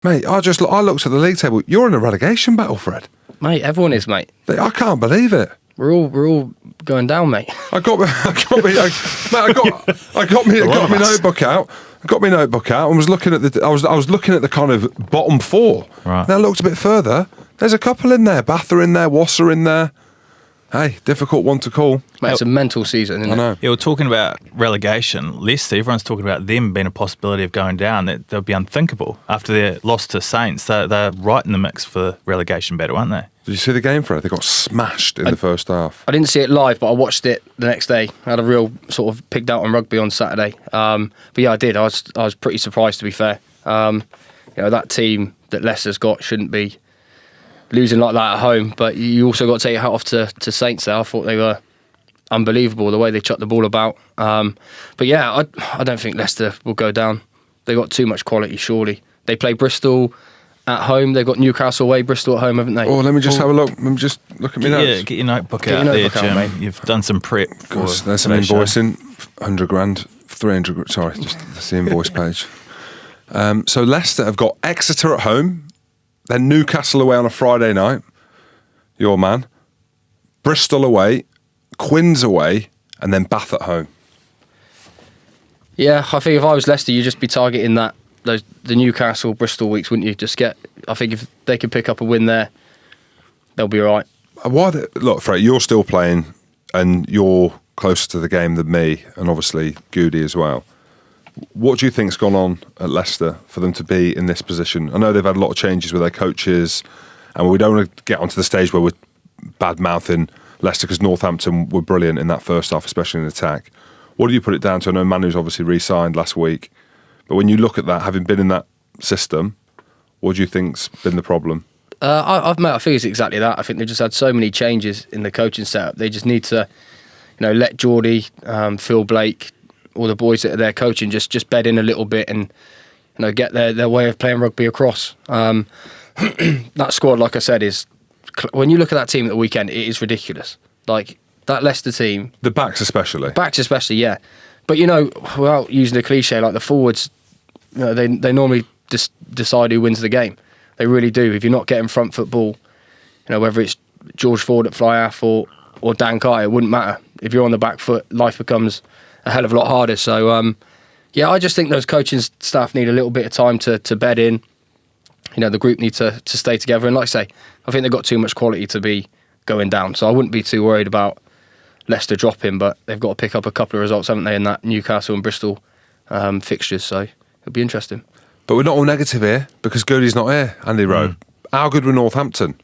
Mate, I looked at the league table. You're in a relegation battle, Fred. Mate, everyone is, mate. I can't believe it. We're all going down, mate. I got my notebook out. I got my notebook out and was looking at I was looking at the kind of bottom four. Right. Then I looked a bit further. There's a couple in there. Bath are in there. Wasser in there. Hey, difficult one to call. Mate, it's a mental season, isn't I know. it? Yeah, we're talking about relegation. Leicester, everyone's talking about them being a possibility of going down. That they'll be unthinkable after their loss to Saints. They're right in the mix for relegation battle, aren't they? Did you see the game, Fred? They got smashed in the first half. I didn't see it live, but I watched it the next day. I had a real sort of pigged out on rugby on Saturday. But yeah, I did. I was pretty surprised, to be fair. That team that Leicester's got shouldn't be losing like that at home, but you also got to take your hat off to Saints there. I thought they were unbelievable, the way they chucked the ball about. But yeah, I don't think Leicester will go down. They got too much quality, surely. They play Bristol at home. They've got Newcastle away, Bristol at home, haven't they? Oh, let me just have a look. Let me just look at me notes. Yeah, get your notebook out there, Jim. You've done some prep. There's some invoicing. 100 grand, 300. Sorry, just that's the invoice page. So Leicester have got Exeter at home. Then Newcastle away on a Friday night, your man. Bristol away, Quins away, and then Bath at home. Yeah, I think if I was Leicester, you'd just be targeting the Newcastle, Bristol weeks, wouldn't you? I think if they could pick up a win there, they'll be all right. Look, Fred, you're still playing, and you're closer to the game than me, and obviously Goody as well. What do you think's gone on at Leicester for them to be in this position? I know they've had a lot of changes with their coaches, and we don't want to get onto the stage where we're bad-mouthing Leicester because Northampton were brilliant in that first half, especially in attack. What do you put it down to? I know Manu's obviously re-signed last week, but when you look at that, having been in that system, what do you think's been the problem? I think it's exactly that. I think they've just had so many changes in the coaching setup. They just need to, let Geordie, Phil Blake, all the boys that are there coaching just bed in a little bit and get their way of playing rugby across. That squad, like I said, is when you look at that team at the weekend, it is ridiculous. Like that Leicester team, the backs especially, yeah. But without using the cliche, like the forwards, they normally just decide who wins the game. They really do. If you're not getting front foot ball, whether it's George Ford at fly half or Dan Carter, it wouldn't matter. If you're on the back foot, life becomes a hell of a lot harder. So, I just think those coaching staff need a little bit of time to bed in. The group need to stay together. And like I say, I think they've got too much quality to be going down. So I wouldn't be too worried about Leicester dropping, but they've got to pick up a couple of results, haven't they, in that Newcastle and Bristol fixtures. So it'll be interesting. But we're not all negative here because Goody's not here, Andy Rowe. How good were Northampton?